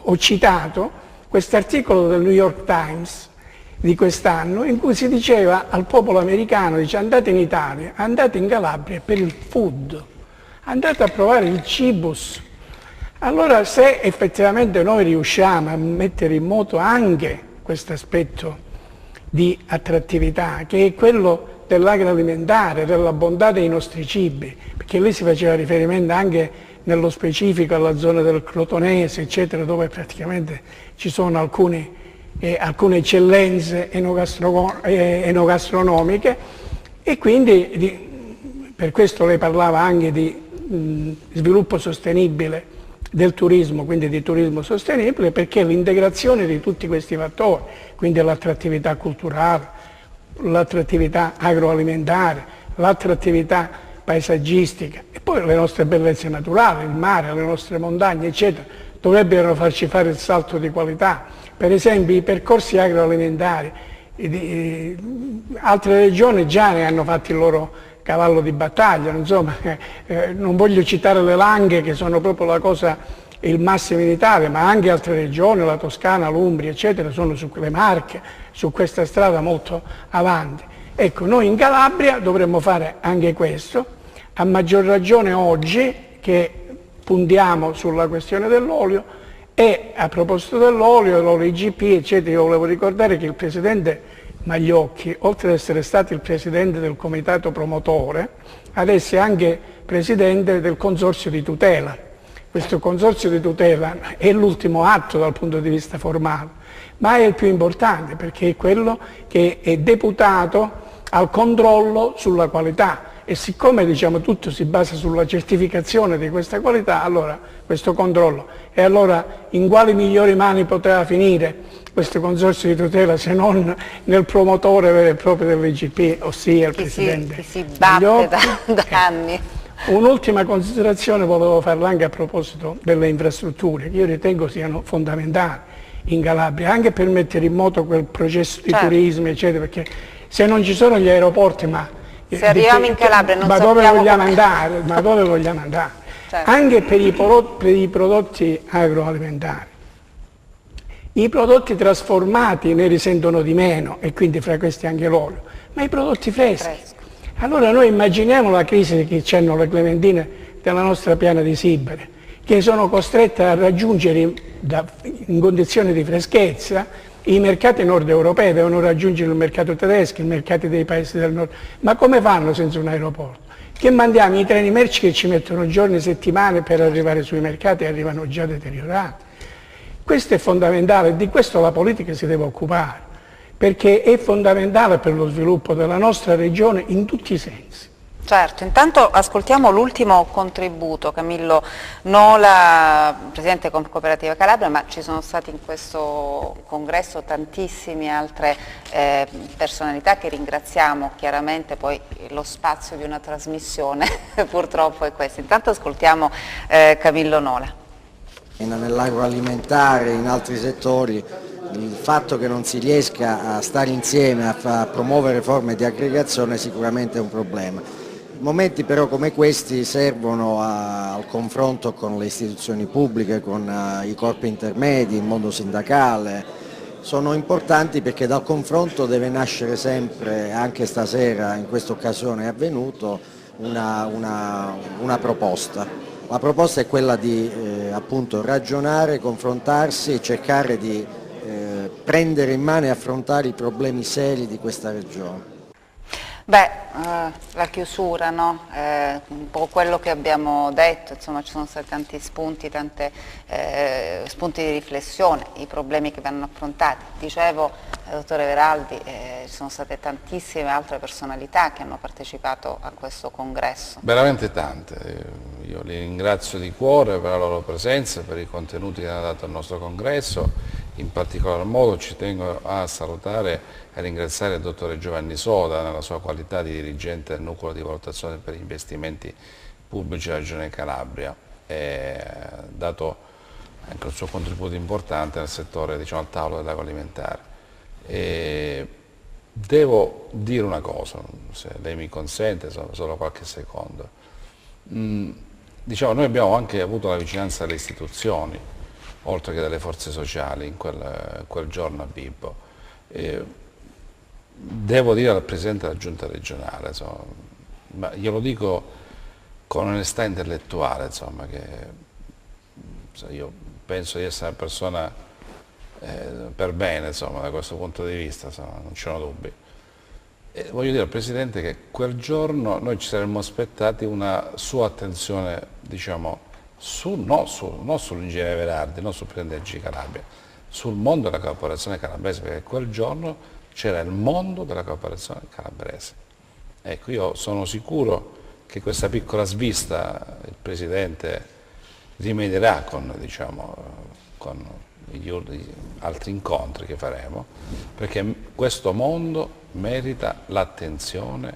ho citato quest'articolo del New York Times di quest'anno in cui si diceva al popolo americano, dice: andate in Italia, andate in Calabria per il food, andate a provare il cibus. Allora, se effettivamente noi riusciamo a mettere in moto anche questo aspetto di attrattività, che è quello dell'agroalimentare, della bontà dei nostri cibi, perché lì si faceva riferimento anche nello specifico alla zona del Crotonese, eccetera, dove praticamente ci sono alcune eccellenze enogastronomiche, e quindi per questo lei parlava anche di sviluppo sostenibile del turismo, quindi di turismo sostenibile, perché l'integrazione di tutti questi fattori, quindi l'attrattività culturale, l'attrattività agroalimentare, l'attrattività paesaggistica e poi le nostre bellezze naturali, il mare, le nostre montagne, eccetera, dovrebbero farci fare il salto di qualità. Per esempio i percorsi agroalimentari, altre regioni già ne hanno fatti il loro cavallo di battaglia, insomma, non voglio citare le Langhe che sono proprio il massimo in Italia, ma anche altre regioni, la Toscana, l'Umbria, eccetera, sono le Marche, su questa strada molto avanti. Ecco, noi in Calabria dovremmo fare anche questo, a maggior ragione oggi che puntiamo sulla questione dell'olio. E a proposito dell'olio, l'olio IGP, eccetera, io volevo ricordare che il Presidente Magliocchi, oltre ad essere stato il Presidente del Comitato Promotore, adesso è anche Presidente del Consorzio di Tutela. Questo Consorzio di Tutela è l'ultimo atto dal punto di vista formale, ma è il più importante perché è quello che è deputato al controllo sulla qualità. E siccome diciamo tutto si basa sulla certificazione di questa qualità, allora questo controllo, e allora in quali migliori mani poteva finire questo consorzio di tutela se non nel promotore vero e proprio dell'IGP, ossia il Presidente. Chi si batte da anni. Un'ultima considerazione volevo farla anche a proposito delle infrastrutture, che io ritengo siano fondamentali in Calabria, anche per mettere in moto quel processo di turismo, eccetera, perché se non ci sono gli aeroporti, se arriviamo in Calabria non dove vogliamo andare? Ma dove vogliamo andare? Certo. Anche per i prodotti agroalimentari. I prodotti trasformati ne risentono di meno e quindi fra questi anche l'olio, ma i prodotti freschi. Allora noi immaginiamo la crisi che hanno le clementine della nostra piana di Sibari, che sono costrette a raggiungere in condizioni di freschezza i mercati nord europei, devono raggiungere il mercato tedesco, i mercati dei paesi del nord, ma come fanno senza un aeroporto? Che mandiamo i treni merci che ci mettono giorni, settimane per arrivare sui mercati e arrivano già deteriorati. Questo è fondamentale, di questo la politica si deve occupare, perché è fondamentale per lo sviluppo della nostra regione in tutti i sensi. Certo, intanto ascoltiamo l'ultimo contributo, Camillo Nola, Presidente Cooperativa Calabria, ma ci sono stati in questo congresso tantissime altre personalità che ringraziamo chiaramente, poi lo spazio di una trasmissione purtroppo è questo. Intanto ascoltiamo Camillo Nola. Nell'agroalimentare, in altri settori, il fatto che non si riesca a stare insieme, a promuovere forme di aggregazione sicuramente è un problema. Momenti però come questi servono al confronto con le istituzioni pubbliche, con i corpi intermedi, il mondo sindacale, sono importanti perché dal confronto deve nascere sempre, anche stasera in questa occasione è avvenuto, una proposta. La proposta è quella di appunto ragionare, confrontarsi e cercare di prendere in mano e affrontare i problemi seri di questa regione. La chiusura, no? Un po' quello che abbiamo detto, insomma ci sono stati tanti spunti, spunti di riflessione, i problemi che vanno affrontati. Dicevo, dottore Veraldi, ci sono state tantissime altre personalità che hanno partecipato a questo congresso. Veramente tante, io li ringrazio di cuore per la loro presenza, per i contenuti che hanno dato al nostro congresso. In particolar modo ci tengo a salutare e ringraziare il dottore Giovanni Soda nella sua qualità di dirigente del nucleo di valutazione per gli investimenti pubblici della Regione Calabria e ha dato anche il suo contributo importante nel settore, diciamo, al tavolo dell'agroalimentare. Devo dire una cosa, se lei mi consente, solo qualche secondo. Diciamo, noi abbiamo anche avuto la vicinanza delle istituzioni, oltre che delle forze sociali, in quel giorno a Vibo. Devo dire al Presidente della Giunta regionale, insomma, ma glielo dico con onestà intellettuale, insomma, che io penso di essere una persona per bene, insomma, da questo punto di vista, insomma, non ci sono dubbi. Voglio dire al Presidente che quel giorno noi ci saremmo aspettati una sua attenzione, diciamo, non sull'ingegnere Verardi, non sul Presidente di Calabria, sul mondo della cooperazione calabrese, perché quel giorno c'era il mondo della cooperazione calabrese. Ecco, io sono sicuro che questa piccola svista il Presidente rimedierà con, diciamo, con gli altri incontri che faremo, perché questo mondo merita l'attenzione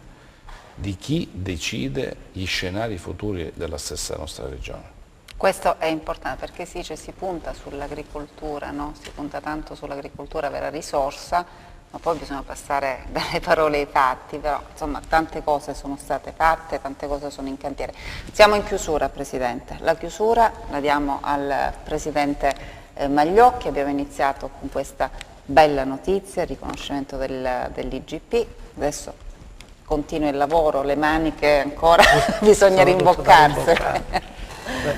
di chi decide gli scenari futuri della stessa nostra regione. Questo è importante perché si punta sull'agricoltura, no? Si punta tanto sull'agricoltura vera risorsa, ma poi bisogna passare dalle parole ai fatti, però insomma tante cose sono state fatte, tante cose sono in cantiere. Siamo in chiusura, Presidente, la chiusura la diamo al Presidente Magliocchi, abbiamo iniziato con questa bella notizia, il riconoscimento dell'IGP, adesso continua il lavoro, le maniche ancora bisogna rimboccarsene.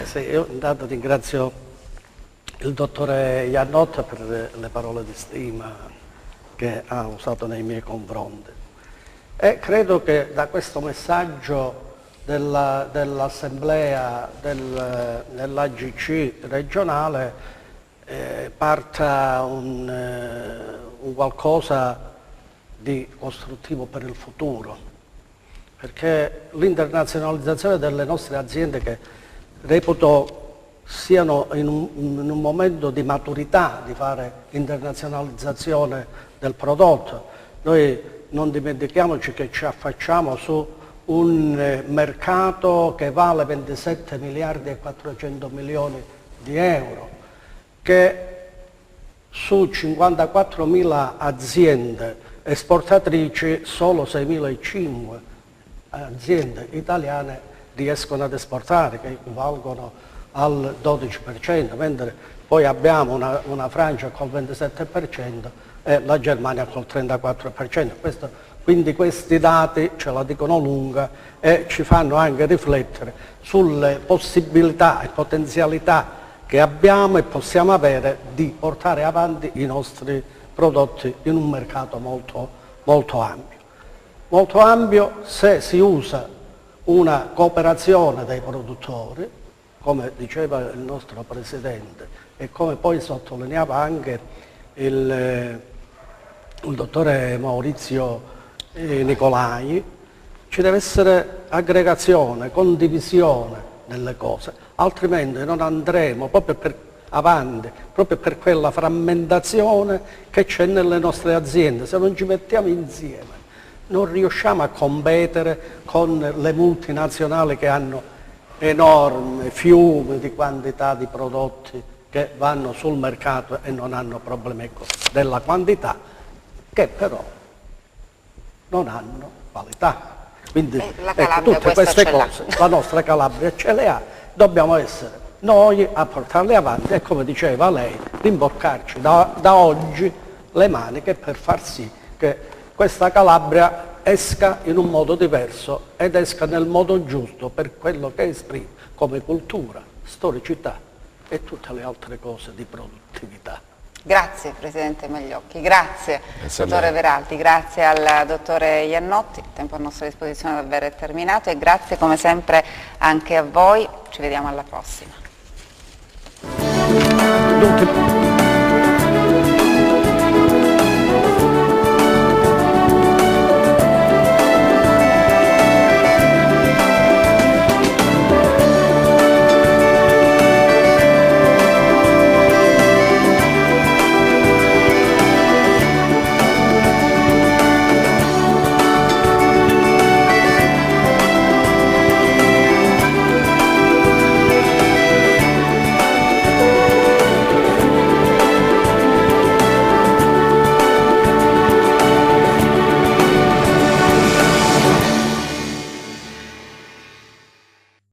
Sì, io intanto ringrazio il dottore Iannotti per le parole di stima che ha usato nei miei confronti e credo che da questo messaggio dell'assemblea dell'AGC regionale parta un qualcosa di costruttivo per il futuro, perché l'internazionalizzazione delle nostre aziende, che reputo siano in un momento di maturità di fare internazionalizzazione del prodotto, noi non dimentichiamoci che ci affacciamo su un mercato che vale 27 miliardi e 400 milioni di euro, che su 54.000 aziende esportatrici solo 6.500 aziende italiane riescono ad esportare, che equivalgono al 12%, mentre poi abbiamo una Francia col 27% e la Germania col 34%. Quindi questi dati ce la dicono lunga e ci fanno anche riflettere sulle possibilità e potenzialità che abbiamo e possiamo avere di portare avanti i nostri prodotti in un mercato molto, molto ampio. Molto ampio se si usa una cooperazione dei produttori, come diceva il nostro Presidente e come poi sottolineava anche il dottore Maurizio Nicolai, ci deve essere aggregazione, condivisione delle cose, altrimenti non andremo proprio avanti, proprio per quella frammentazione che c'è nelle nostre aziende. Se non ci mettiamo insieme non riusciamo a competere con le multinazionali che hanno enormi fiumi di quantità di prodotti che vanno sul mercato e non hanno problemi della quantità, che però non hanno qualità. Quindi tutte queste cose la nostra Calabria ce le ha, dobbiamo essere noi a portarle avanti e, come diceva lei, rimboccarci da oggi le maniche per far sì che questa Calabria esca in un modo diverso ed esca nel modo giusto per quello che esprime come cultura, storicità e tutte le altre cose di produttività. Grazie Presidente Magliocchi, grazie dottore Veraldi, grazie al dottore Iannotti, il tempo a nostra disposizione davvero è terminato e grazie come sempre anche a voi, ci vediamo alla prossima.